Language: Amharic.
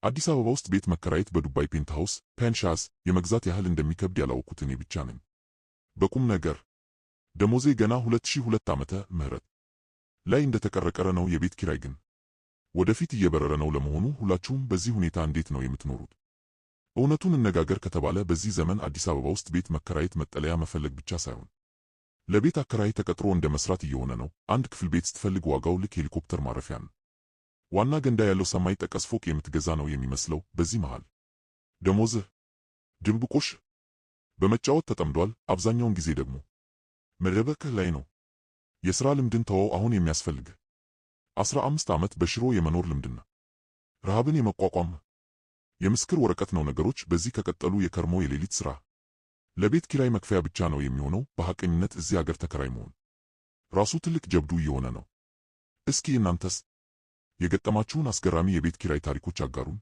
አዲስ አበባ ውስጥ ቤት መከራየት በዱባይ ፔንትሃውስ ፔንሻስ የመግዛት ያህል እንደሚከብድ ያላወቅኩት እኔ ብቻ ነኝ። በቁም ነገር ደሞዜ ገና 2002 ዓመተ ምህረት ላይ እንደተቀረቀረ ነው። የቤት ኪራይ ግን ወደፊት እየበረረ ነው። ለመሆኑ ሁላችሁም በዚህ ሁኔታ እንዴት ነው የምትኖሩት? እውነቱን እነጋገር ከተባለ በዚህ ዘመን አዲስ አበባ ውስጥ ቤት መከራየት መጠለያ መፈለግ ብቻ ሳይሆን ለቤት አከራይ ተቀጥሮ እንደ መስራት እየሆነ ነው። አንድ ክፍል ቤት ስትፈልግ ዋጋው ልክ ሄሊኮፕተር ማረፊያ ነው። ዋና ገንዳ ያለው ሰማይ ጠቀስ ፎቅ የምትገዛ ነው የሚመስለው። በዚህ መሃል ደሞዝህ ድንብቆሽ በመጫወት ተጠምዷል። አብዛኛውን ጊዜ ደግሞ መደበቅህ ላይ ነው። የሥራ ልምድን ተወው። አሁን የሚያስፈልግህ 15 ዓመት በሽሮ የመኖር ልምድና ረሃብን የመቋቋም የምስክር ወረቀት ነው። ነገሮች በዚህ ከቀጠሉ የከርሞ የሌሊት ሥራ ለቤት ኪራይ መክፈያ ብቻ ነው የሚሆነው። በሐቀኝነት እዚህ አገር ተከራይ መሆን ራሱ ትልቅ ጀብዱ እየሆነ ነው። እስኪ እናንተስ የገጠማችሁን አስገራሚ የቤት ኪራይ ታሪኮች አጋሩን።